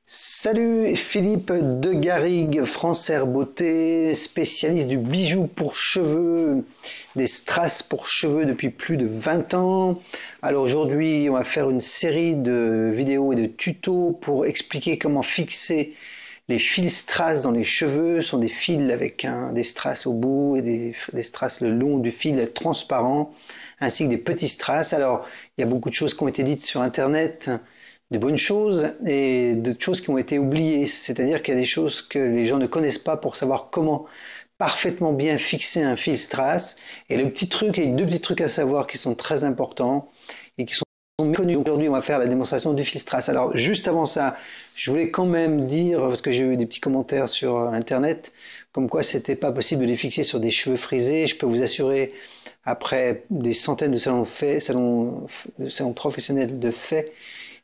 Salut, Philippe de Garrigue, Francaire Beauté, spécialiste du bijou pour cheveux, des strass pour cheveux depuis plus de 20 ans. Alors aujourd'hui, on va faire une série de vidéos et de tutos pour expliquer comment fixer les fils strass dans les cheveux. Ce sont des fils avec des strass au bout et des strass le long du fil transparent, ainsi que des petits strass. Alors, il y a beaucoup de choses qui ont été dites sur Internet, de bonnes choses et de choses qui ont été oubliées. C'est-à-dire qu'il y a des choses que les gens ne connaissent pas pour savoir comment parfaitement bien fixer un fil strass. Et le petit truc, et deux petits trucs à savoir qui sont très importants et qui sont méconnus. Aujourd'hui, on va faire la démonstration du fil strass. Alors, juste avant ça, je voulais quand même dire, parce que j'ai eu des petits commentaires sur Internet, comme quoi c'était pas possible de les fixer sur des cheveux frisés. Je peux vous assurer, après des centaines de salons professionnels de fait,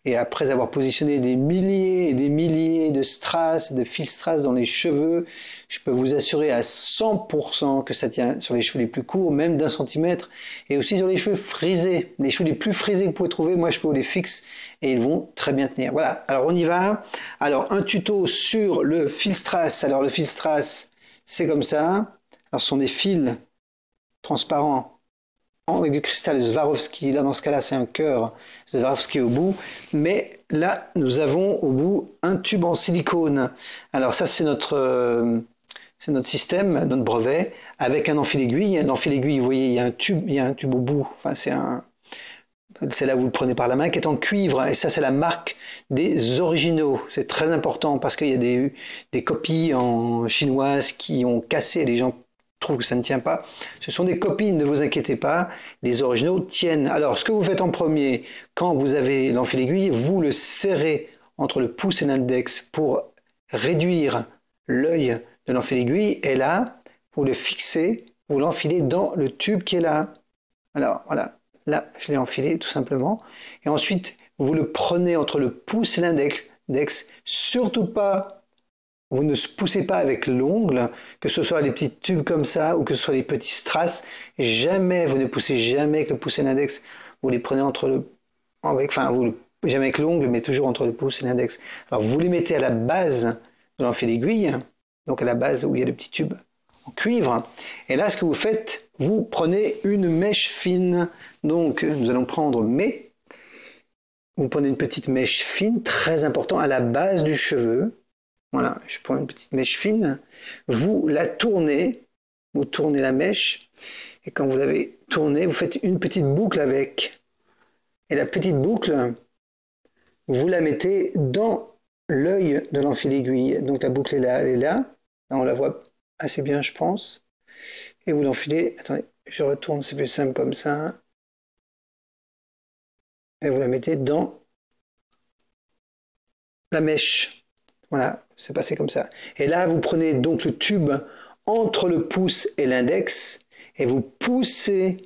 et après avoir positionné des milliers et des milliers de strass, de fils strass dans les cheveux, je peux vous assurer à 100% que ça tient sur les cheveux les plus courts, même d'un centimètre, et aussi sur les cheveux frisés. Les cheveux les plus frisés que vous pouvez trouver, moi je peux vous les fixe et ils vont très bien tenir. Voilà, alors on y va. Alors un tuto sur le fil strass. Alors le fil strass, c'est comme ça. Alors ce sont des fils transparents avec du cristal Swarovski. Là, dans ce cas-là, c'est un cœur Swarovski au bout. Mais là, nous avons au bout un tube en silicone. Alors ça, c'est notre système, notre brevet, avec un enfil-aiguille. L'enfil-aiguille, vous voyez, il y a un tube au bout. Enfin, c'est là où vous le prenez par la main, qui est en cuivre. Et ça, c'est la marque des originaux. C'est très important parce qu'il y a des copies en chinoises qui ont cassé. Les gens trouvent que ça ne tient pas. Ce sont des copies, ne vous inquiétez pas. Les originaux tiennent. Alors, ce que vous faites en premier, quand vous avez l'enfil-aiguille, vous le serrez entre le pouce et l'index pour réduire l'œil de l'enfil-aiguille. Et là, vous le fixez, vous l'enfilez dans le tube qui est là. Alors, voilà. Là, je l'ai enfilé tout simplement. Et ensuite, vous le prenez entre le pouce et l'index. Surtout pas, vous ne poussez pas avec l'ongle, que ce soit les petits tubes comme ça ou que ce soit les petits strass. Jamais, vous ne poussez jamais avec le pouce et l'index. Vous les prenez jamais avec l'ongle, mais toujours entre le pouce et l'index. Alors, vous les mettez à la base de l'enfil-aiguille, donc à la base où il y a le petit tube en cuivre. Et là, ce que vous faites, vous prenez une mèche fine. Donc, nous allons prendre vous prenez une petite mèche fine, très important, à la base du cheveu. Voilà, je prends une petite mèche fine. Vous la tournez, vous tournez la mèche. Et quand vous l'avez tournée, vous faites une petite boucle avec. Et la petite boucle, vous la mettez dans l'œil de l'enfil-aiguille. Donc la boucle est là, elle est là. Là, on la voit assez bien, je pense. Et vous l'enfilez. Attendez, je retourne, c'est plus simple comme ça. Et vous la mettez dans la mèche. Voilà, c'est passé comme ça. Et là, vous prenez donc le tube entre le pouce et l'index et vous poussez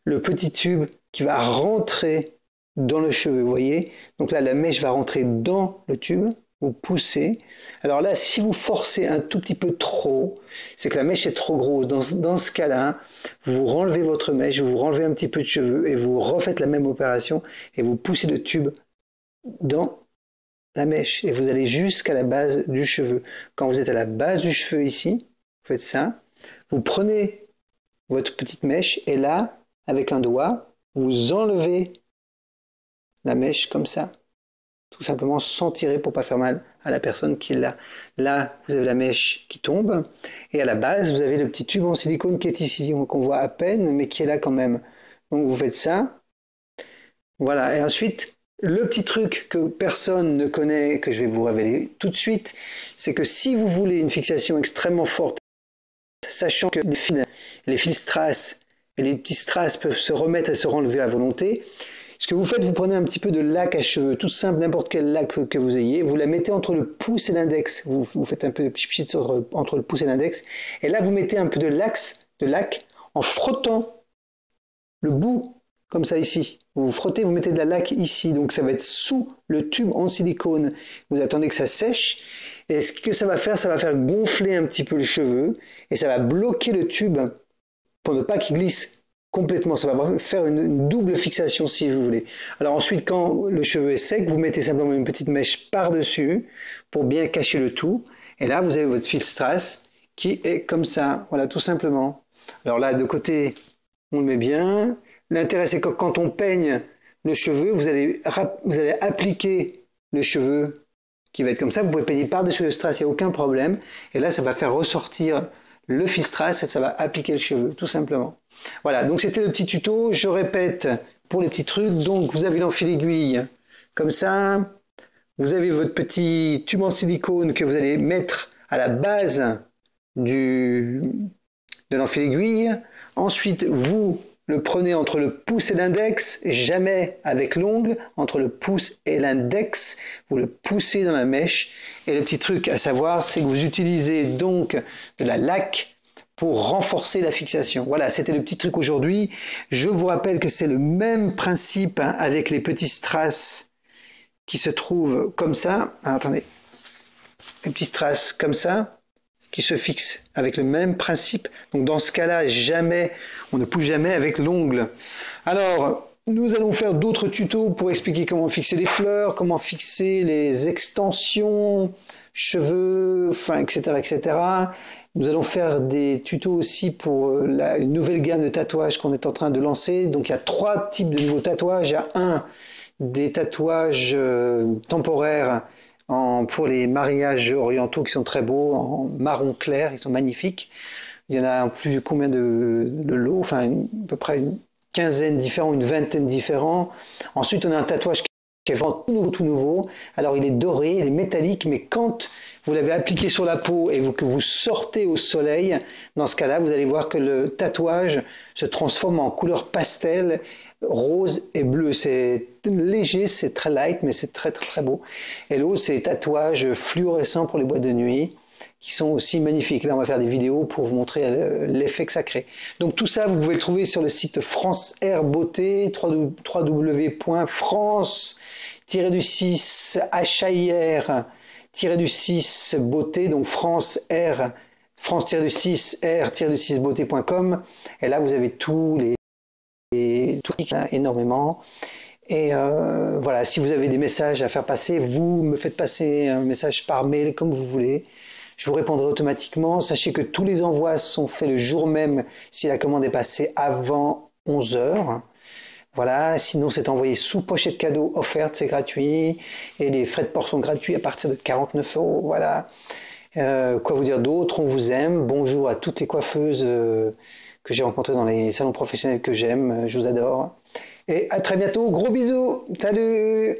le petit tube qui va rentrer dans le cheveu, vous voyez. Donc là, la mèche va rentrer dans le tube. Vous poussez. Alors là, si vous forcez un tout petit peu trop, c'est que la mèche est trop grosse. Dans ce cas-là, vous renlevez votre mèche, vous renlevez un petit peu de cheveux et vous refaites la même opération et vous poussez le tube dans la mèche et vous allez jusqu'à la base du cheveu. Quand vous êtes à la base du cheveu ici, vous faites ça, vous prenez votre petite mèche et là, avec un doigt, vous enlevez la mèche comme ça, tout simplement sans tirer pour pas faire mal à la personne qui est là. Là, vous avez la mèche qui tombe et à la base, vous avez le petit tube en silicone qui est ici, qu'on voit à peine, mais qui est là quand même. Donc vous faites ça, voilà, et ensuite, le petit truc que personne ne connaît, que je vais vous révéler tout de suite, c'est que si vous voulez une fixation extrêmement forte, sachant que les fils strass et les petits strass peuvent se remettre et se renlever à volonté, ce que vous faites, vous prenez un petit peu de laque à cheveux, tout simple, n'importe quelle laque que vous ayez, vous la mettez entre le pouce et l'index, vous faites un peu de pchit entre le pouce et l'index, et là vous mettez un peu de laque en frottant le bout comme ça ici. Vous frottez, vous mettez de la laque ici, donc ça va être sous le tube en silicone. Vous attendez que ça sèche, et ce que ça va faire gonfler un petit peu le cheveu, et ça va bloquer le tube pour ne pas qu'il glisse complètement, ça va faire une double fixation si vous voulez. Alors ensuite, quand le cheveu est sec, vous mettez simplement une petite mèche par-dessus pour bien cacher le tout. Et là, vous avez votre fil strass qui est comme ça, voilà, tout simplement. Alors là, de côté, on le met bien. L'intérêt, c'est que quand on peigne le cheveu, vous allez appliquer le cheveu qui va être comme ça. Vous pouvez peigner par-dessus le strass, il n'y a aucun problème. Et là, ça va faire ressortir le fil strass et ça va appliquer le cheveu, tout simplement. Voilà, donc c'était le petit tuto. Je répète pour les petits trucs. Donc, vous avez l'enfil aiguille comme ça. Vous avez votre petit tube en silicone que vous allez mettre à la base de l'enfil aiguille. Ensuite, vous le prenez entre le pouce et l'index, jamais avec l'ongle, entre le pouce et l'index, vous le poussez dans la mèche. Et le petit truc à savoir, c'est que vous utilisez donc de la laque pour renforcer la fixation. Voilà, c'était le petit truc aujourd'hui. Je vous rappelle que c'est le même principe avec les petits strass qui se trouvent comme ça. Alors, attendez, les petits strass comme ça, qui se fixent avec le même principe. Donc dans ce cas-là, jamais, on ne pousse jamais avec l'ongle. Alors, nous allons faire d'autres tutos pour expliquer comment fixer les fleurs, comment fixer les extensions, cheveux, enfin, etc., etc. Nous allons faire des tutos aussi pour une nouvelle gamme de tatouages qu'on est en train de lancer. Donc il y a 3 types de nouveaux tatouages. Il y a des tatouages temporaires pour les mariages orientaux qui sont très beaux, en marron clair, ils sont magnifiques. Il y en a plus combien de lots, enfin à peu près une quinzaine différents, une vingtaine différents. Ensuite, on a un tatouage qui est vraiment tout nouveau. Alors, il est doré, il est métallique, mais quand vous l'avez appliqué sur la peau et que vous sortez au soleil, dans ce cas-là, vous allez voir que le tatouage se transforme en couleur pastel, rose et bleu. C'est léger, c'est très light, mais c'est très, très, très beau. Et l'autre, c'est les tatouages fluorescents pour les boîtes de nuit, qui sont aussi magnifiques. Là, on va faire des vidéos pour vous montrer l'effet que ça crée. Donc tout ça, vous pouvez le trouver sur le site France Air Beauté, www.france-6 HAIR-6 beauté, donc France Air, France-6 R-6 beauté.com. Et là, vous avez tout énormément. Et voilà, si vous avez des messages à faire passer, vous me faites passer un message par mail comme vous voulez. Je vous répondrai automatiquement. Sachez que tous les envois sont faits le jour même si la commande est passée avant 11 heures. Voilà, sinon c'est envoyé sous pochette cadeau offerte, c'est gratuit. Et les frais de port sont gratuits à partir de 49 €. Voilà. Quoi vous dire d'autre? On vous aime. Bonjour à toutes les coiffeuses que j'ai rencontrées dans les salons professionnels que j'aime. Je vous adore. Et à très bientôt. Gros bisous. Salut!